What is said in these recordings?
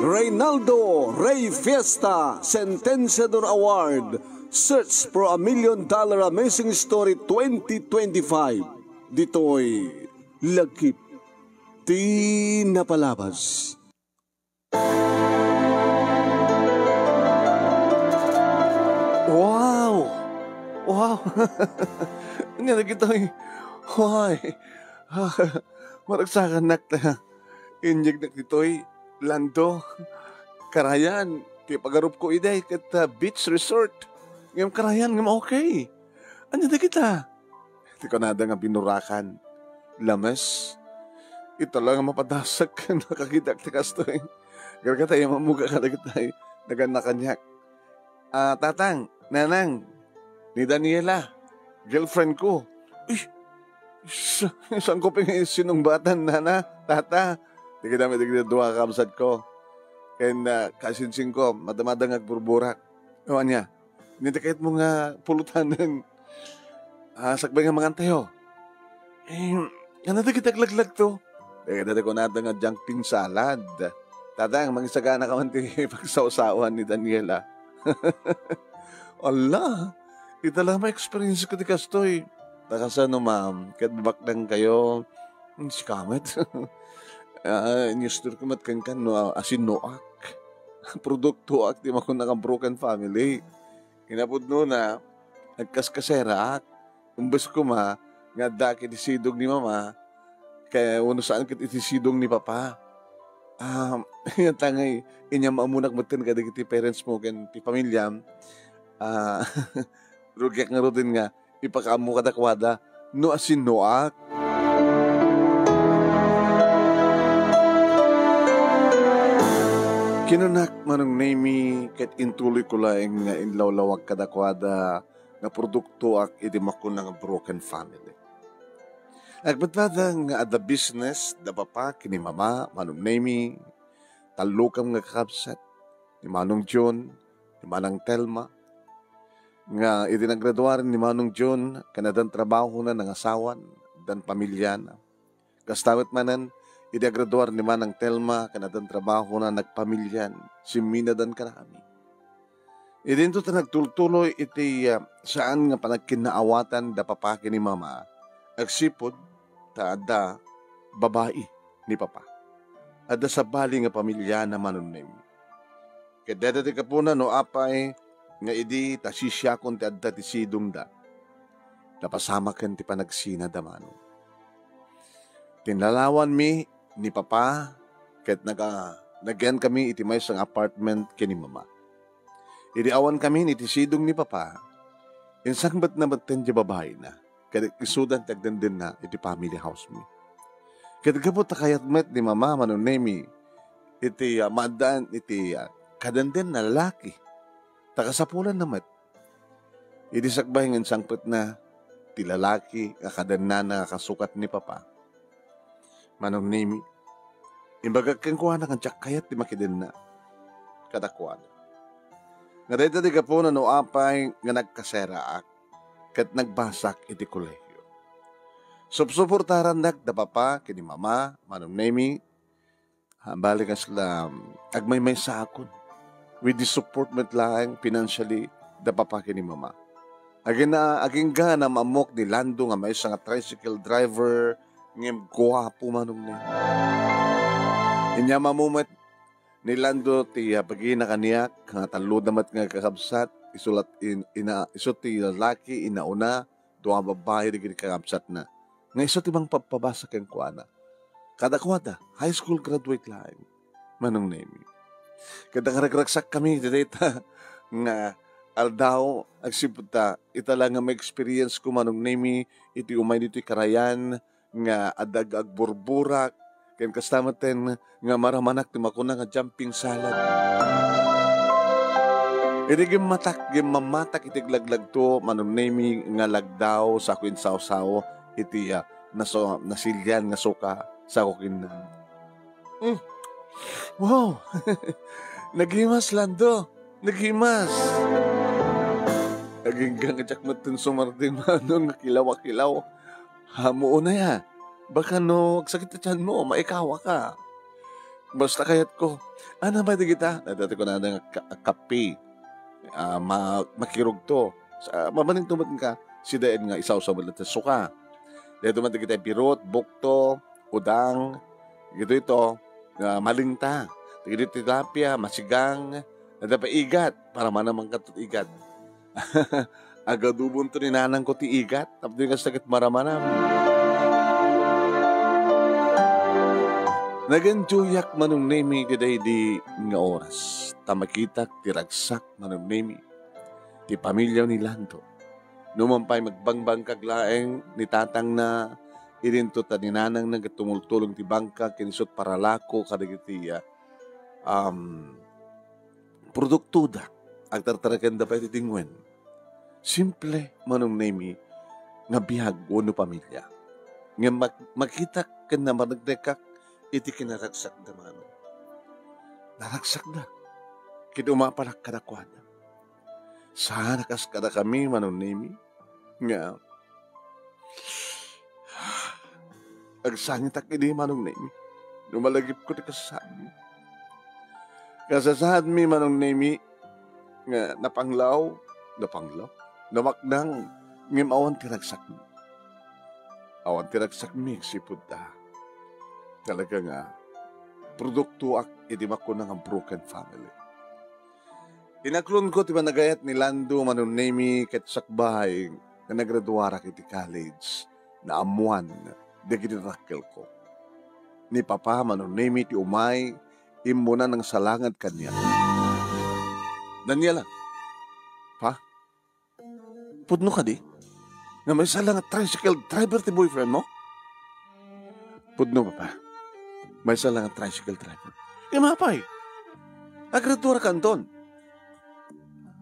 Reynaldo Rey Fiesta Sentenciador Award Search for a $1 Million Amazing Story 2025. Dito'y Lagkip Di Napalabas. Wow! Wow! Ano na gito'y? Why? Maragsakan nakta. Inyag na gito'y Lando. Karayan. Kaya pagarup ko iday kat beach resort. Ngayong karayan ngayong okay. Ano na kita? Hindi ko nada nga binurakan. Lamas. Ito lang ang mapadasak. Nakakita ka kastoy. Gara ka tayo mamuga ka na tayo. Naganakanyak. Tatang, nanang, ni Daniela, girlfriend ko. Saan ko ping sinumbatan, nana, tata. Di kita dua kamsat ko. Kaya kasinsing ko, madamadang agburburak. Ewan niya, nitakit mo nga pulutanan. Sakbay nga mga tayo. Ano na kita laglag to? Di kita ko nata nga jumping salad. Tatang, mangisagana ka man pagsausawan ni Daniela. Allah, ito lang ma-experience ko di kastoy. Takasano ma'am, kadbak lang kayo. Si Kamet. Inyustur ko matkankan no, asin noak. Produkto ak, di makon nakang broken family. Kinapod no na, nagkaskasera ak. Umbas ko ma, nga daki disidog ni mama, kaya uno saan kit itisidong ni papa. Yan tangay, inya maamunak matin kada kiti parents mo ken ti pamilya. Rugyak nga rodin nga, ipakamu kadakwada, no asin noak. Kinunak manong name ket intuloy ko laeng nga inlawlawag kadakwada nga produkto ak iti makon nga broken family. Agbatbada nga ada business da papa kini mama manong name talukam nga kakabsat ni Manong John, ni Manang Telma nga iti naggraduaran ni Manong John kanadan trabaho na ng asawan dan pamilya na. Kastamit manan iti graduar ni Manang Telma kanadan trabaho na nagpamilyan si Mina dan karami. Idinto ta nagtultuloy iti saan nga panagkinaawatan da papa kini mama agsipod ta adda babae ni papa. Adda sa bali nga pamilya na manunim. Kaya dati ka po na no apay nga idi tasisya kon ti adda ti sidong da. Napasama ken ti panagsina da mano. Tinlalawan mi ni papa ket nagyan kami iti may sang apartment kini mama. Idi awan kami iti sidong ni papa. Insang ba't na ba't di babae na. Kaya isudan tagdan din na iti family house mi. Kaya gabot na kayat met ni mama manunemi iti madaan iti kadanden na lalaki. Takasapulan na met. Iti sakbay ng sangpet na ti lalaki kadanna na kasukat ni papa. Manunemi imbagag kang kuha na kang kayat ti makiden na kadakuan. Nga dito di ka po na no apay nga nagkaseraak kat nagbasak iti kolehiyo. Supsuportaran da papa kini mama manong nemi balik sila agmay-may sakon with the support met lang financially da papa kini mama. Aging na mamok ni Lando nga may nga tricycle driver ngem guwapo manong nemi. Inya mamumet ni Lando ti pagina kaniyak nga talud namat nga kakabsat isulat isot ti lalaki inauna duha babae digid kakabsat na. Nga isot ibang pagpabasa ken kuana. Kada kuada high school graduate lang manong nemi. Kada karagraksak kami dita nga aldaw agsiputa ita lang nga may experience ko manong nemi iti umay dito karayan nga adag agburburak ken kastamaten nga maramanak ti makuna nga jumping salad. Iti mamatak iti glaglag to manunemi nga lagdaw sa kuin saw-saw iti nasilyan nga suka sa kukinan. Wow! Naghimas Lando! Naghimas! Naging gangajak matun sumardin manong kilaw-kilaw. Hamuo na ya. Baka no, sakit na tiyan mo, maikawa ka. Basta kayat ko, ba di kita? Dati ko na ng kape, makirog to. Mabaning tumating ka, si Daen nga isaw sa balat sa suka. Dahil tumating kita pirot, bukto, udang, gito ito, malinta. Tigit tilapia, masigang, nadapaigat, para manamang katot igat. Agadubon to ni nanang ko ti igat, tapos yung sakit maramanam. Naganjuyak manong nemi diday di nga oras, tamakitak tiragsak manong nemi, ti pamilya ni Lando. Numampay magbangbang kaglaeng ni tatang na irinto ta ni nanang nagatumultulong ti bangka kinisot para lako kadagiti produktuda agtartarakan da pa iti tingwen. Simple manong nemi nga bihag uno pamilya. Nga makita ka na managdekak iti kinaragsak da mano. Naragsak da. Kinumapalak kadakwada. Sana kas kada kami manong nemi nga agsangit ak ini manong nemi. Numalagip ko ti kasasaan mi. Kasasaan mi manong nemi nga napanglaw, namaknang ngim awan tiragsak mi. Awan tiragsak mi sipud ta. Talaga nga, produkto ak idimak ko ng broken family. Inaklon ko ti managayat ni Lando manunemi ket sakbahay na nagraduara kiti college na amuan dagiti rakkel ko. Ni Papa manunemi ti umay imuna ng salangad kanya. Daniela, pa? Pudno ka di? Nga may salang at tricycle driver ti boyfriend mo? Pudno pa pa. May salang at tricycle driver. Mapay. Agraduara kanton.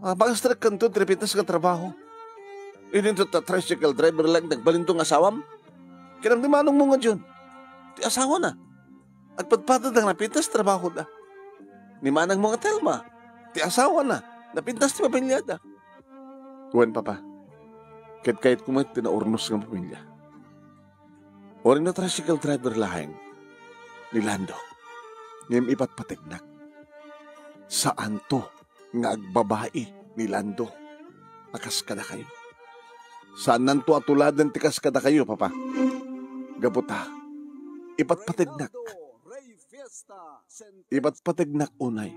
Pag-astrak kanton, tripitas ka trabaho. Ininto ta tricycle driver lang nagbalintong asawam. Kinamdimanong mo nga dyan. Ti asawa na. Agpadpadad ang napitas trabaho da. Ni manang mga telma. Ti asawa na. Napintas ti papilyada. Kuwan papa. Kahit kumait tinaurnos ng pamilya. Orin na tricycle driver laheng ni Lando. Ngayong ipatpatignak. Saan to nga agbabae ni Lando? Nakaskada kayo. Saan nanto atuladan ti kaskada kayo, papa? Gaputa. Ipatpatignak. Ipatpatignak unay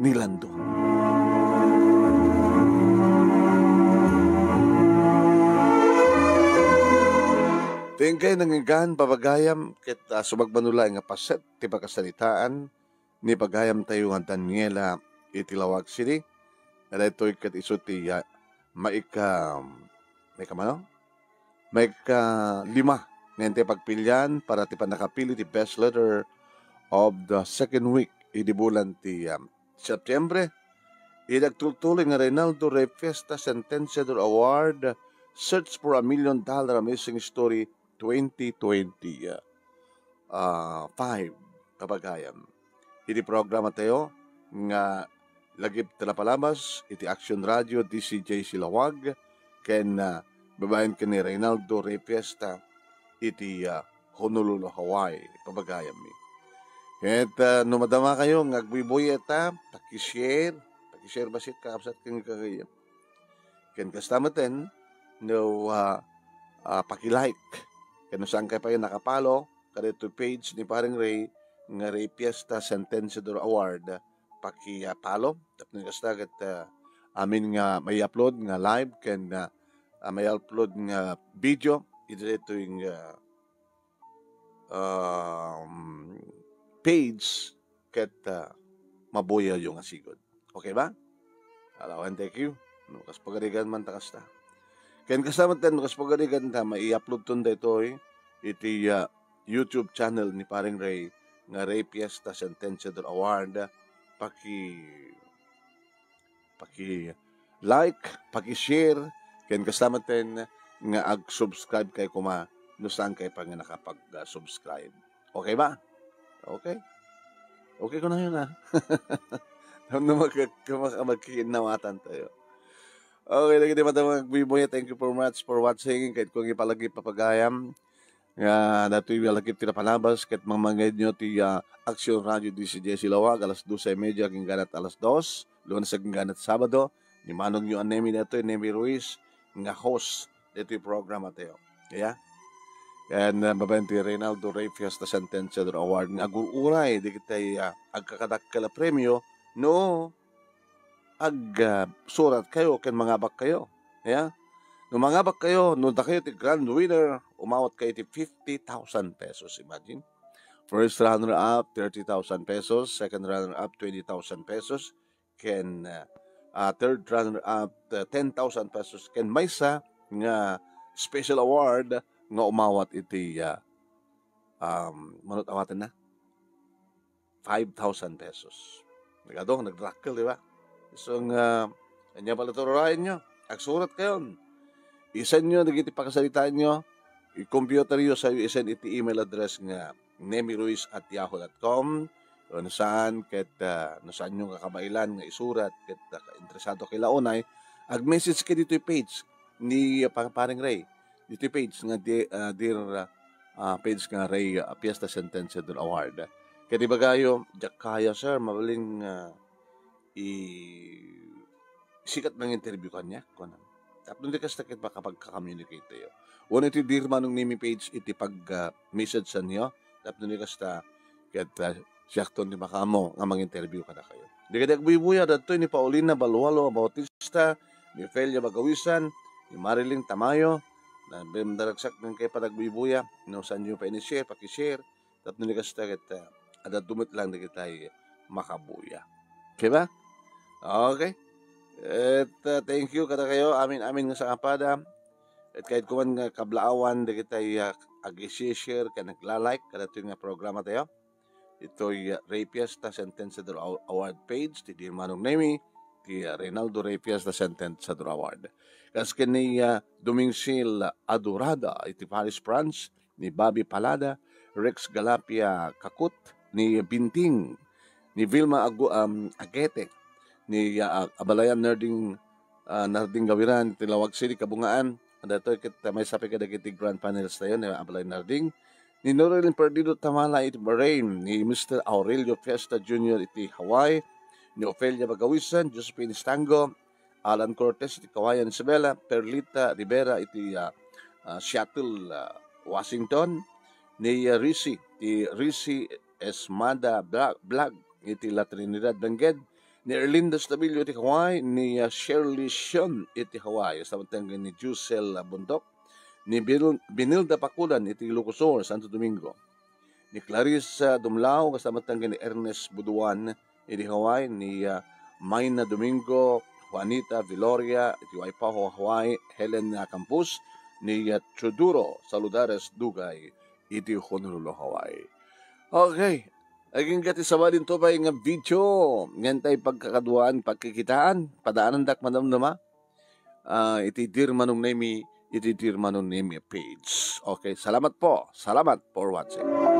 ni Lando. Tingkay nangigan papagayam ket sumagbanula nga paset ti pagkasalitaan ni pagayam tayo nga Daniela itilawag City. Kada ito'y ket iso ti maika lima ngente pagpilyan para ti panakapili ti best letter of the second week idi bulan ti September. Idagtultuloy nga Reynaldo Rey Fiesta Sentenciador Award Search for $1 Million Amazing Story 2025 kapagayam. Iti programa tayo nga lagip talapalabas iti Action Radio DCJ Silawag ken babayan ka ni Reynaldo Rey Fiesta iti Honolulu, Hawaii kapagayam mi. At numadama kayo ng agbibuyeta pakishare basit kakapsat kang kagayam. Ken kastamaten no pakilike. Kano saan kayo pa yung nakapalo, kadito page ni Paring Ray, nga Ray Fiesta Sentenciador Award, paki-palo. Tapos nga stagat amin nga may upload nga live, ken may upload nga video, ito yung page, ket mabuya yung asigod. Okay ba? Alawan, thank you. Nukas pagarigan man takasta. Ken kasama tayo, nukas pagarigan ta, mai-upload tunda ito iti YouTube channel ni Paring Ray, nga Ray Fiesta Sentenciador Award. Paki-like, paki-share, ken kasama tayo nga ag-subscribe kay kuma, no saan kayo pa nga nakapag-subscribe. Okay ba? Okay? Okay ko na yun magkikinawatan tayo. Okay, lagi di matamang magbibuya. Thank you very much for watching. Kahit kung ipalagi papagayam Nga dato'y walakit tinapanabas ket mamangad nyo ti Aksyon Radio DCJ Silawag alas 12:30 king ganat alas 2, lunes king ganat Sabado. Ni manong nyo anemi dato'y Nemi Ruiz nga host dito'y program ateo. Kaya and babayan ti Reynaldo Ray Fiesta Sentenciador Award nga agururay di kitay agkakadakkala premyo no surat kayo ken mangabak kayo. Yeah? No mangabak kayo, no da kayo ti grand winner, umawat kayo ti 50,000 pesos. Imagine. First runner-up, 30,000 pesos. Second runner-up, 20,000 pesos. Ken third runner-up, 10,000 pesos. Ken maysa nga special award nga umawat iti manot awatan na 5,000 pesos. Nagado, nagdrakkel, di ba? So, kanya pala tururahin nyo. Agsurat kayo. Isan nyo, nagiti pakasalitaan nyo. I-computer nyo sa isan iti email address nga nemiruiz@yahoo.com nasaan nyo kakabailan nga isurat ket interesado kay launay ag-message kay dito page ni paring Ray. Dito page nga dear page nga Ray Fiesta Sentenciador Award. Kaya di ba kayo, kaya sir, mabaling sikat ng interview kanya. Tapos di kas takit makapag-communicate tayo. Una iti dear manong name page iti pag-message sa niyo. Tapos di kas ta siyakton di makamo nga mag-interview ka na kayo. Di ka nagbubuya dato ni Paulina Balualo Bautista, ni Felia Bagawisan, ni Marilyn Tamayo, na daragsak ng kay panagbubuya, no saan nyo pa ini-share, pakishare, tapos di kas takit ada dumit lang di kita makabuya. Okay ba? Okay. At thank you kada kayo amin nga sa kapada. At kahit kuman nga kablaawan di kita ag-share ka nagla-like kada ito nga programa tayo. Ito'y Ray Fiesta Sentenciador Award page ti Dear Manong Nemi ti Reynaldo Ray Fiesta Sentenciador Award. Kas kini Dumingsil Adorada iti Paris, France ni Bobby Palada, Rex Galapia Kakut ni Binting ni Vilma Agete ni Abalayan Nerding Gawiran Tilawag City Kabungaan. Dato kita may sapi kada kiti grand panels tayo ni Abalayan Nerding ni Norelin Perdido Tamala iti Bahrain ni Mr. Aurelio Fiesta Jr. iti Hawaii ni Ofelia Bagawisan, Josephine Stango, Alan Cortez iti Kawayan Isabela, Perlita Rivera iti Seattle, Washington ni Risi Esmada Blag iti La Trinidad Benguet ni Erlinda Stabilio iti Hawaii ni Shirley Sean iti Hawaii samantang ni Jusel Bundok ni Binilda Pakulan iti Lucosor Santo Domingo ni Clarissa Dumlao samantang ni Ernest Buduan iti Hawaii ni Mayna Domingo Juanita Viloria iti Waipaho Hawaii Helen Campus ni Truduro Saludares Dugay iti Honolulu Hawaii. Okay. Aging gati sabalin to ba yung video ngayon tayo pagkakaduaan, pagkikitaan, padaanan dak manamnama. Iti Dear Manong Nemi, iti Dear Manong Nemi page. Okay, salamat po. Salamat for watching.